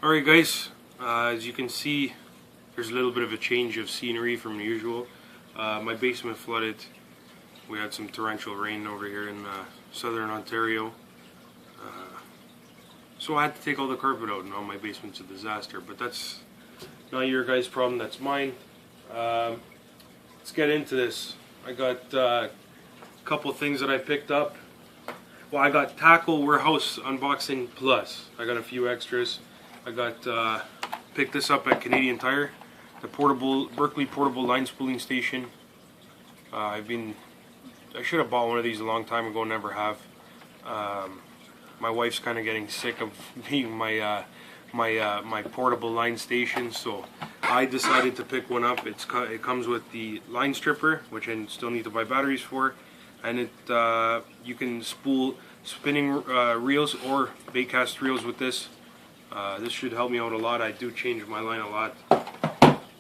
Alright guys, as you can see, there's a little bit of a change of scenery from usual. My basement flooded. We had some torrential rain over here in southern Ontario. So I had to take all the carpet out, and now my basement's a disaster. But that's not your guys' problem, that's mine. Let's get into this. I got a couple things that I picked up. Well, I got Tackle Warehouse Unboxing Plus. I got a few extras. I got picked this up at Canadian Tire, the Berkley portable line spooling station. I should have bought one of these a long time ago, never have. My wife's kind of getting sick of being my portable line station, so I decided to pick one up. It comes with the line stripper, which I still need to buy batteries for, and you can spool spinning reels or baitcast reels with this. This should help me out a lot. I do change my line a lot.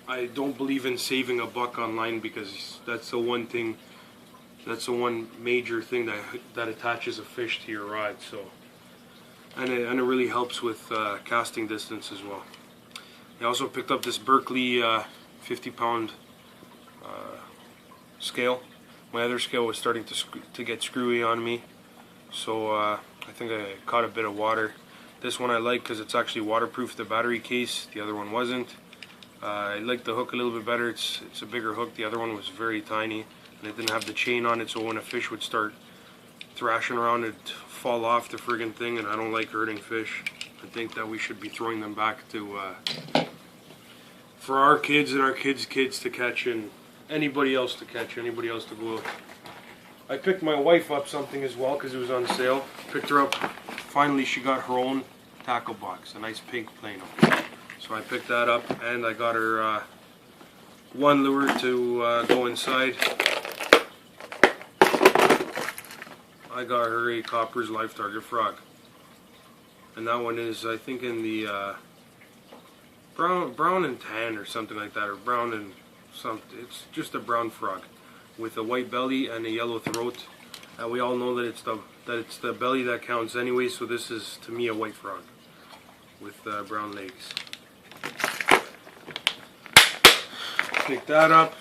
I don't believe in saving a buck on line because that's the one thing. That's the one major thing that attaches a fish to your rod. So, and it really helps with casting distance as well. I also picked up this Berkley 50-pound scale. My other scale was starting to get screwy on me, so I think I caught a bit of water. This one I like because it's actually waterproof, the battery case. The other one wasn't. I like the hook a little bit better. It's a bigger hook. The other one was very tiny, and it didn't have the chain on it, so when a fish would start thrashing around, it'd fall off the friggin' thing, and I don't like hurting fish. I think that we should be throwing them back to for our kids and our kids' kids to catch, and anybody else to catch, anybody else to go out. I picked my wife up something as well because it was on sale. Picked her up. Finally, she got her own tackle box, a nice pink Plano. So I picked that up, and I got her one lure to go inside. I got her a Copper's Live Target Frog, and that one is, I think, in the brown and tan or something like that, or brown and something. It's just a brown frog with a white belly and a yellow throat. And we all know that it's the belly that counts anyway, so this is, to me, a white frog with brown legs. Pick that up.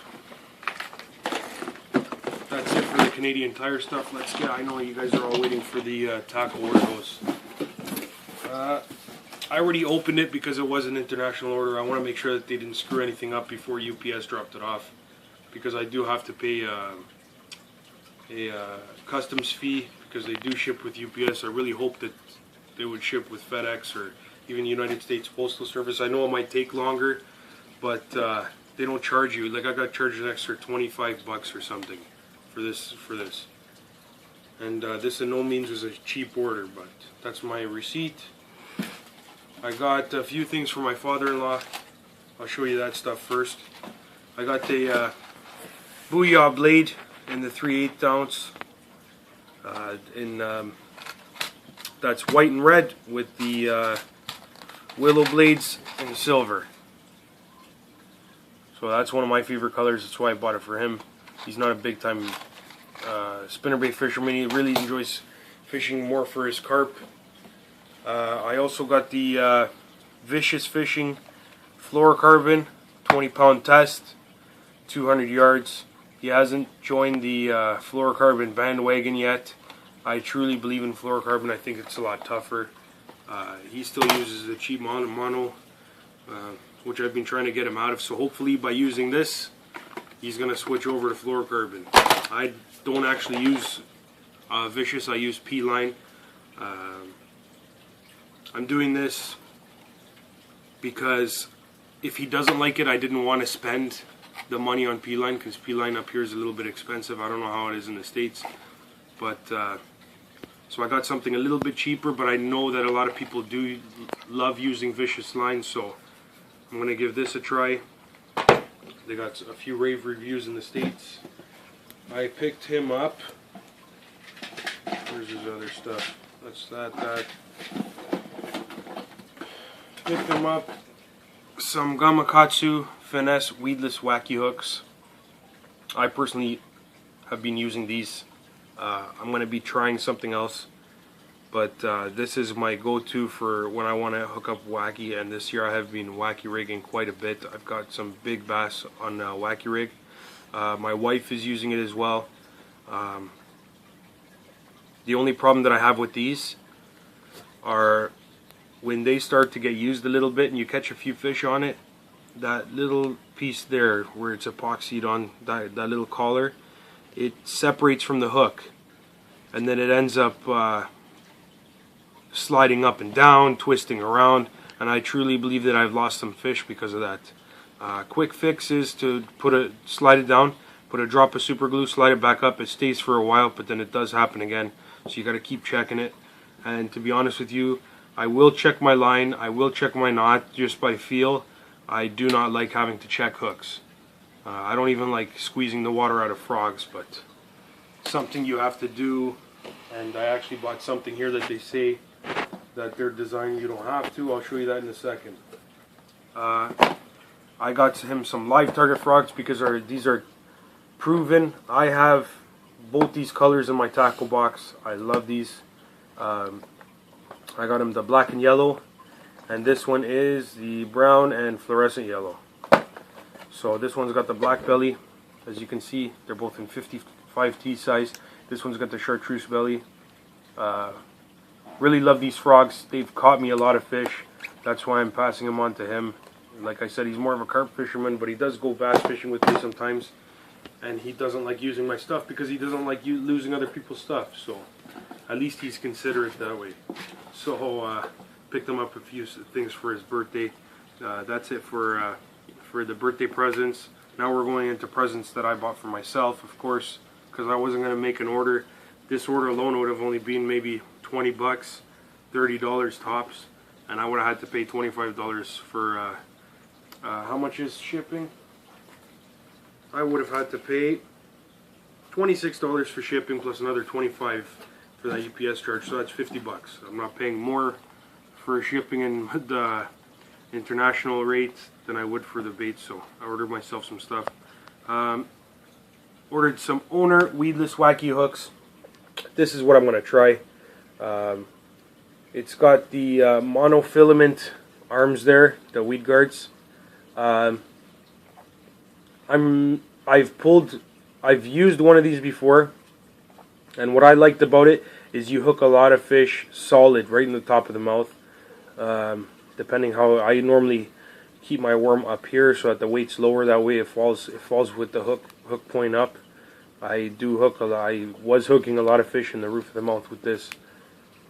That's it for the Canadian Tire stuff. Let's get, I know you guys are all waiting for the Tackle Warehouse. I already opened it because it was an international order. I want to make sure that they didn't screw anything up before UPS dropped it off, because I do have to pay a customs fee because they do ship with UPS. I really hope that they would ship with FedEx or even United States Postal Service. I know it might take longer, but they don't charge you. Like, I got charged an extra 25 bucks or something for this. And this in no means was a cheap order, but that's my receipt. I got a few things for my father-in-law. I'll show you that stuff first. I got the Booyah blade in the 3/8 ounce. That's white and red with the willow blades in silver. So that's one of my favorite colors. That's why I bought it for him. He's not a big-time spinnerbait fisherman. He really enjoys fishing more for his carp. I also got the Vicious Fishing fluorocarbon 20-pound test, 200 yards. He hasn't joined the fluorocarbon bandwagon yet. I truly believe in fluorocarbon. I think it's a lot tougher. He still uses the cheap mono, which I've been trying to get him out of. So hopefully by using this, he's going to switch over to fluorocarbon. I don't actually use Vicious. I use P-Line. I'm doing this because if he doesn't like it, I didn't want to spend the money on P-Line, because P-Line up here is a little bit expensive. I don't know how it is in the States, but so I got something a little bit cheaper, but I know that a lot of people do love using Vicious line, so I'm going to give this a try. They got a few rave reviews in the States. I picked him up. Where's his other stuff? That's that. Picked him up some Gamakatsu Finesse weedless wacky hooks. I personally have been using these. I'm going to be trying something else. but this is my go-to for when I want to hook up wacky, and this year I have been wacky rigging quite a bit. I've got some big bass on wacky rig. My wife is using it as well. The only problem that I have with these are when they start to get used a little bit and you catch a few fish on it, that little piece there where it's epoxied on that little collar, it separates from the hook, and then it ends up sliding up and down, twisting around, and I truly believe that I've lost some fish because of that. Quick fix is to slide it down, put a drop of super glue, slide it back up. It stays for a while, but then it does happen again, so you got to keep checking it. And to be honest with you, I will check my line, I will check my knot just by feel. I do not like having to check hooks. I don't even like squeezing the water out of frogs, but something you have to do. And I actually bought something here that they say that they're designed you don't have to. I'll show you that in a second. I got him some live target frogs because these are proven. I have both these colors in my tackle box. I love these. I got him the black and yellow, and this one is the brown and fluorescent yellow. So this one's got the black belly. As you can see, they're both in 55T size. This one's got the chartreuse belly. Really love these frogs. They've caught me a lot of fish. That's why I'm passing them on to him. Like I said, he's more of a carp fisherman, but he does go bass fishing with me sometimes. And he doesn't like using my stuff because he doesn't like losing other people's stuff. So at least he's considerate that way. So picked him up a few things for his birthday. That's it for the birthday presents. Now we're going into presents that I bought for myself, of course, because I wasn't going to make an order. This order alone would have only been maybe 20 bucks, $30 tops, and I would have had to pay $25 for how much is shipping? I would have had to pay $26 for shipping plus another $25 for that UPS charge, so that's 50 bucks. I'm not paying more for shipping in the international rate than I would for the bait, so I ordered myself some stuff. Ordered some Owner weedless wacky hooks. This is what I'm going to try. It's got the monofilament arms there, the weed guards. I've used one of these before, and what I liked about it is you hook a lot of fish solid right in the top of the mouth. Depending how I normally keep my worm up here so that the weight's lower, that way it falls with the hook point up. I was hooking a lot of fish in the roof of the mouth with this,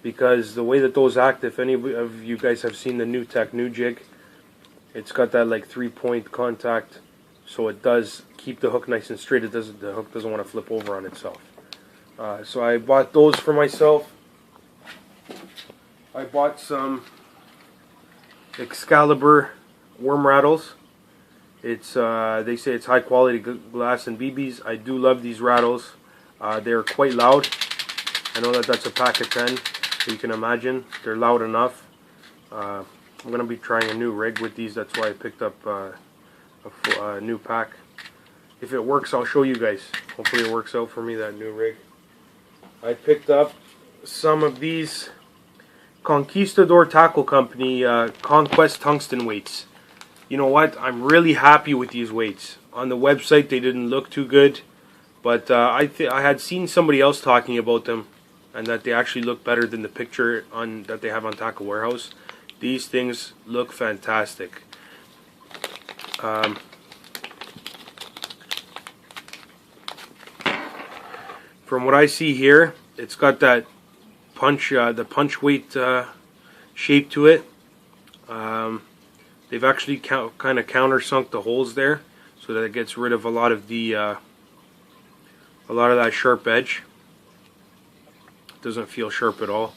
because the way that those act, if any of you guys have seen the NewTek new jig, it's got that like 3-point contact, so it does keep the hook nice and straight. The hook doesn't want to flip over on itself. So I bought those for myself. I bought some Excalibur worm rattles. It's they say it's high quality glass and BBs. I do love these rattles. They're quite loud. I know that that's a pack of 10, so you can imagine they're loud enough. I'm going to be trying a new rig with these. That's why I picked up a new pack. If it works, I'll show you guys. Hopefully it works out for me, that new rig. I picked up some of these Conquistador Tackle Company Conquest tungsten weights. You know what? I'm really happy with these weights. On the website they didn't look too good, but I had seen somebody else talking about them, and that they actually look better than the picture that they have on Tackle Warehouse. These things look fantastic. From what I see here, it's got that the punch weight shape to it. They've actually kind of countersunk the holes there, so that it gets rid of a lot of that sharp edge. It doesn't feel sharp at all.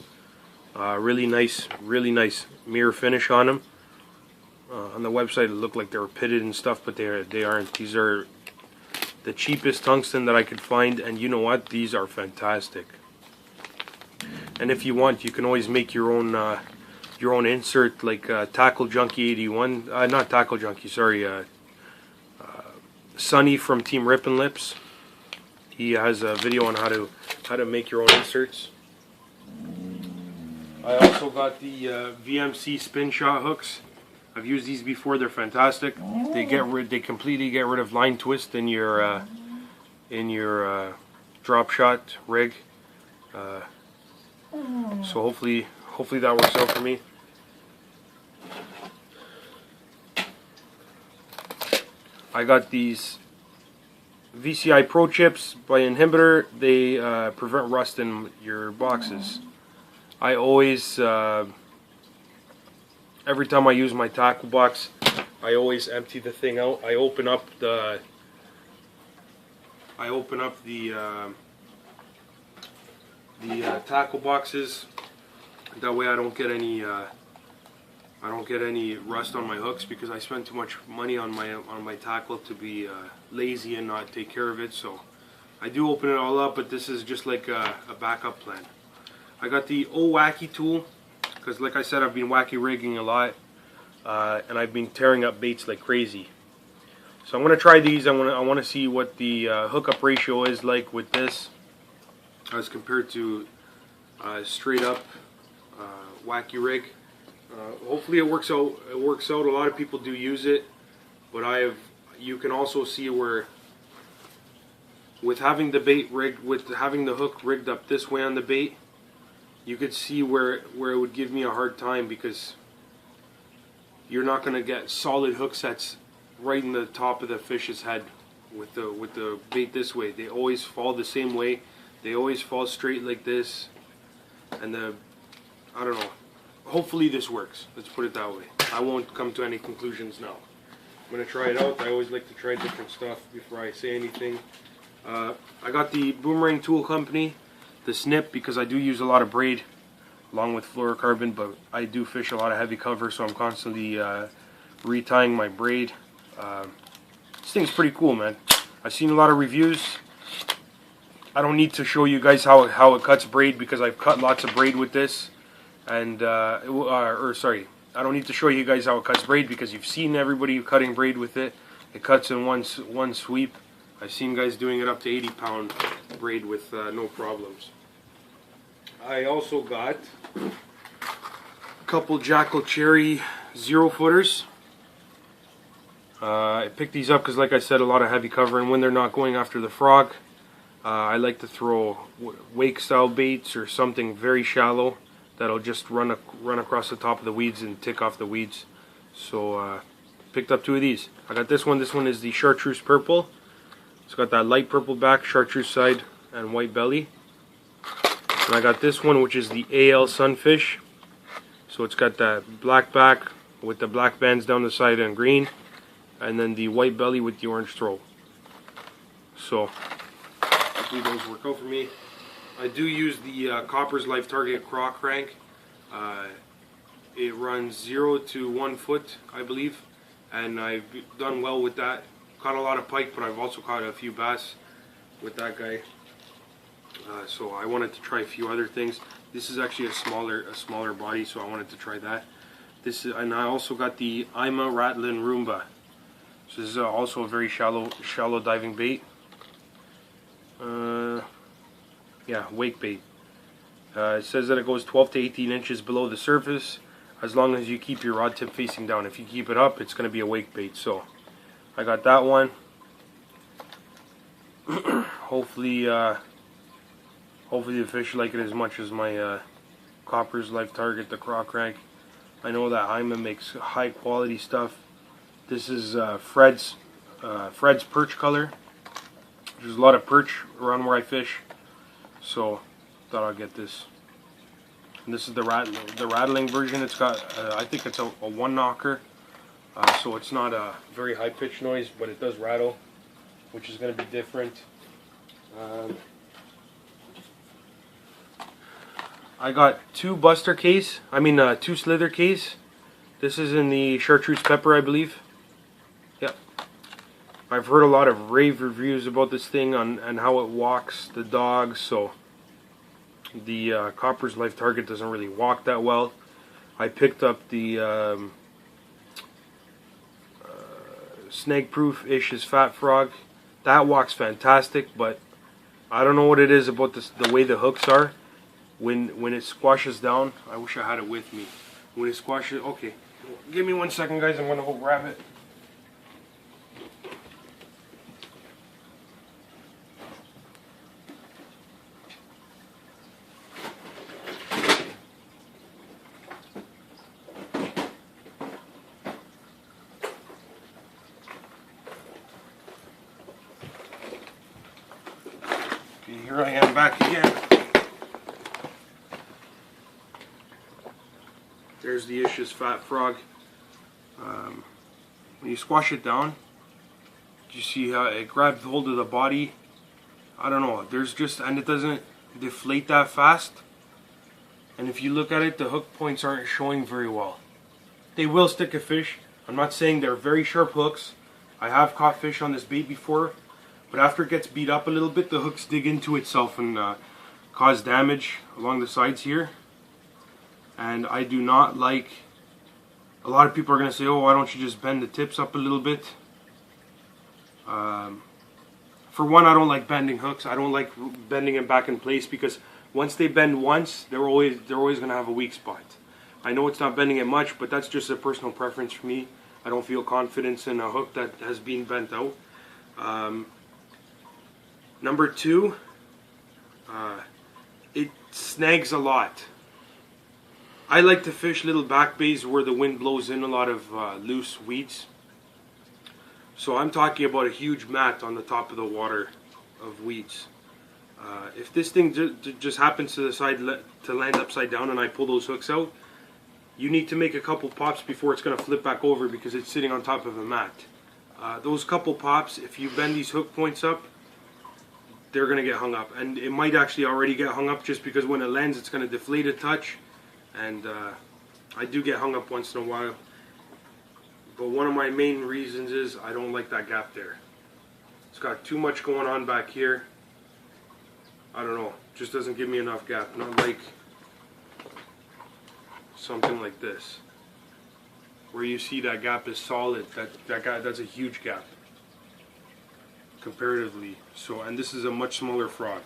Really nice mirror finish on them. On the website it looked like they were pitted and stuff, but they aren't. These are the cheapest tungsten that I could find, and you know what? These are fantastic. And if you want, you can always make your own insert, like Tackle Junkie 81. Not Tackle Junkie, sorry. Sonny from Team Rip and Lips. He has a video on how to make your own inserts. I also got the VMC spin shot hooks. I've used these before. They're fantastic. They completely get rid of line twist in your drop shot rig. So hopefully that works out for me. I got these VCI Pro chips by Inhibitor. They prevent rust in your boxes. I always, every time I use my tackle box, I always empty the thing out. I open up the tackle boxes. That way I don't get any rust on my hooks, because I spend too much money on my tackle to be lazy and not take care of it. So I do open it all up, but this is just like a backup plan. I got the Wacky tool, because like I said, I've been wacky rigging a lot, and I've been tearing up baits like crazy. So I'm going to try these. I want to see what the hookup ratio is like with this as compared to straight up wacky rig. Hopefully it works out. A lot of people do use it, but you can also see where, with having the bait rigged, with having the hook rigged up this way on the bait, you could see where it would give me a hard time, because you're not going to get solid hook sets right in the top of the fish's head with the bait this way. They always fall the same way. They always fall straight like this, and I don't know. Hopefully this works. Let's put it that way. I won't come to any conclusions now. I'm going to try it out. I always like to try different stuff before I say anything. I got the Boomerang Tool Company, the snip, because I do use a lot of braid along with fluorocarbon, but I do fish a lot of heavy cover, so I'm constantly retying my braid. This thing's pretty cool, man. I've seen a lot of reviews. I don't need to show you guys how it cuts braid, because I've cut lots of braid with this. And I don't need to show you guys how it cuts braid, because you've seen everybody cutting braid with it. It cuts in one sweep. I've seen guys doing it up to 80-pound braid with no problems. I also got a couple Jackal Cherry 0-footers. I picked these up because, like I said, a lot of heavy cover, and when they're not going after the frog, I like to throw wake style baits or something very shallow that'll just run across the top of the weeds and tick off the weeds. So picked up 2 of these. I got this one. This one is the Chartreuse Purple. It's got that light purple back, chartreuse side, and white belly. And I got this one, which is the AL Sunfish. So it's got that black back with the black bands down the side and green, and then the white belly with the orange throat. So hopefully those work out for me. I do use the Copper's Life Target Craw Crank. It runs 0 to 1 foot, I believe, and I've done well with that. Caught a lot of pike, but I've also caught a few bass with that guy. So I wanted to try a few other things. This is actually a smaller body, so I wanted to try that. And I also got the Ima Rattlin Roomba. So this is also a very shallow diving bait. Yeah, wake bait. It says that it goes 12 to 18 inches below the surface, as long as you keep your rod tip facing down. If you keep it up, it's going to be a wake bait. So I got that one. Hopefully the fish like it as much as my Copper's Life Target, the Craw Crank. I know that Ima makes high quality stuff. This is Fred's perch color. There's a lot of perch around where I fish, so thought I'd get this. And this is the rattling version. It's got I think it's a one knocker, so it's not a very high pitch noise, but it does rattle, which is going to be different. I got 2 Buster case. 2 Slither case. This is in the Chartreuse Pepper, I believe. Yep. I've heard a lot of rave reviews about this thing and how it walks the dogs. So the Copper's Life Target doesn't really walk that well. I picked up the Snag Proof-ish is Fat Frog. That walks fantastic, but I don't know what it is about the way the hooks are. when it squashes down, I wish I had it with me. When it squashes, okay, give me 1 second, guys. I'm gonna go grab it. Okay, here I am back again. There's the Ish's Fat Frog. When you squash it down, you see how it grabs hold of the body. I don't know, there's just, and it doesn't deflate that fast. And if you look at it, the hook points aren't showing very well. They will stick a fish. I'm not saying they're very sharp hooks. I have caught fish on this bait before, but after it gets beat up a little bit, the hooks dig into itself and cause damage along the sides here. And I do not like, a lot of people are going to say, oh, why don't you just bend the tips up a little bit? For one, I don't like bending hooks. I don't like bending them back in place, because once they bend once, they're always going to have a weak spot. I know it's not bending it much, but that's just a personal preference for me. I don't feel confidence in a hook that has been bent out. Number two, it snags a lot. I like to fish little back bays where the wind blows in a lot of loose weeds. So I'm talking about a huge mat on the top of the water of weeds. If this thing just happens to decide to land upside down and I pull those hooks out, you need to make a couple pops before it's going to flip back over, because it's sitting on top of a mat. Those couple pops, if you bend these hook points up, they're going to get hung up. And it might actually already get hung up, just because when it lands it's going to deflate a touch. And I do get hung up once in a while. But one of my main reasons is I don't like that gap there. It's got too much going on back here. I don't know, just doesn't give me enough gap. Not like something like this, where you see that gap is solid. That's a huge gap comparatively. So, and this is a much smaller frog.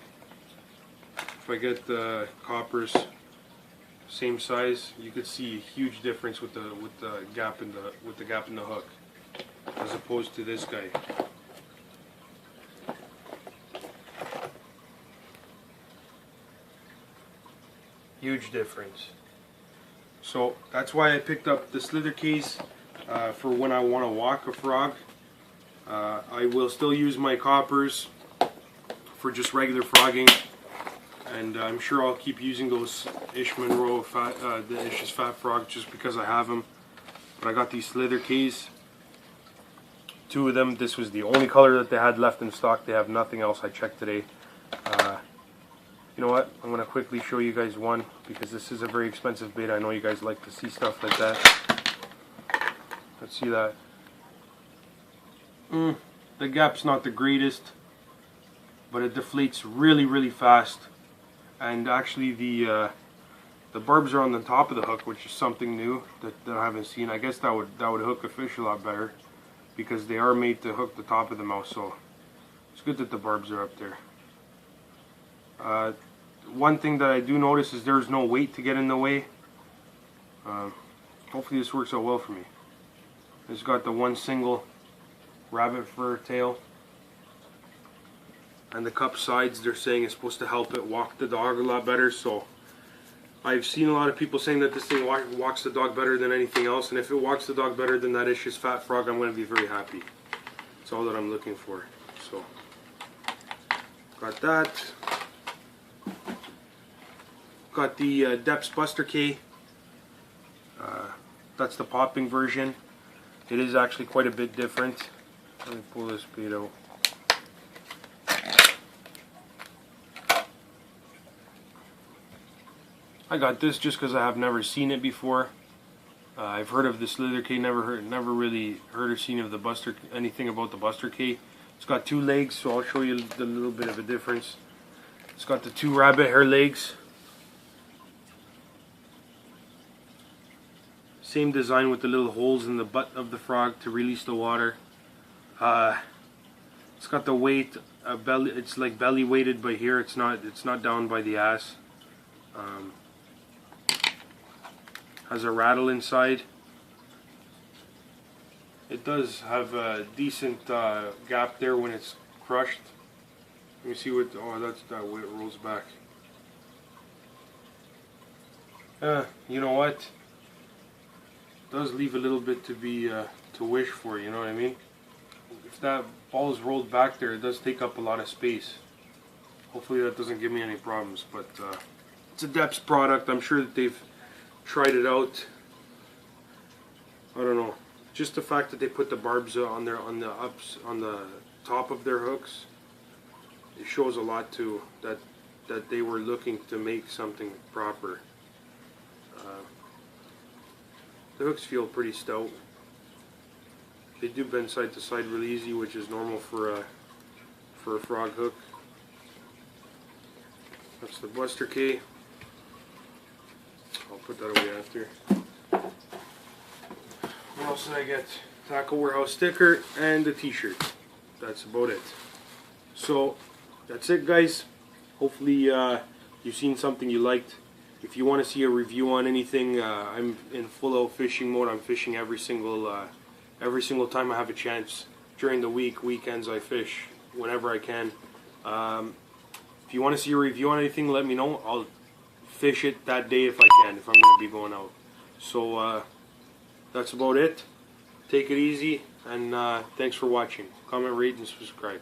If I get the coppers same size, you could see a huge difference with the gap in the hook, as opposed to this guy. Huge difference. So that's why I picked up the slither case for when I want to walk a frog. I will still use my coppers for just regular frogging, and I'm sure I'll keep using those Ish Monroe the Ish's Fat Frog, just because I have them. But I got these slither keys, 2 of them. This was the only color that they had left in stock. They have nothing else. I checked today. You know what? I'm going to quickly show you guys one, because this is a very expensive bait. I know you guys like to see stuff like that. Let's see that. The gap's not the greatest, but it deflates really, really fast. And actually the barbs are on the top of the hook, which is something new that I haven't seen. I guess that would hook a fish a lot better, because they are made to hook the top of the mouth. So it's good that the barbs are up there. One thing that I do notice is there's no weight to get in the way. Hopefully this works out well for me. It's got the one single rabbit fur tail, and the cup sides, they're saying it's supposed to help it walk the dog a lot better. So I've seen a lot of people saying that this thing walks the dog better than anything else, and if it walks the dog better than that Ish's Fat Frog, I'm going to be very happy. That's all that I'm looking for. So got that. Got the Depths Buster K. That's the popping version. It is actually quite a bit different. Let me pull this bait out. I got this just because I have never seen it before. I've heard of the Slither K, never really heard or seen of the anything about the Buster K. It's got 2 legs, so I'll show you a little bit of a difference. It's got the 2 rabbit hair legs. Same design with the little holes in the butt of the frog to release the water. It's got the weight, belly. It's like belly weighted by here. It's not down by the ass. Has a rattle inside. It does have a decent gap there when it's crushed. Let me see what. Oh, that's that way it rolls back. You know what? It does leave a little bit to be to wish for. You know what I mean? If that ball is rolled back there, it does take up a lot of space. Hopefully that doesn't give me any problems. But it's a Depths product. I'm sure that they've tried it out. I don't know. Just the fact that they put the barbs on the top of their hooks, it shows a lot to that they were looking to make something proper. The hooks feel pretty stout. They do bend side to side really easy, which is normal for a frog hook. That's the Buster K. I'll put that away after. What else did I get? Tackle Warehouse sticker and a t-shirt. That's about it. So that's it, guys. Hopefully you've seen something you liked. If you want to see a review on anything, I'm in full out fishing mode. I'm fishing every single time I have a chance. During the week, weekends I fish whenever I can. If you want to see a review on anything, let me know. I'll fish it that day if I can, if I'm going to be going out. So that's about it. Take it easy, and thanks for watching. Comment, rate, and subscribe.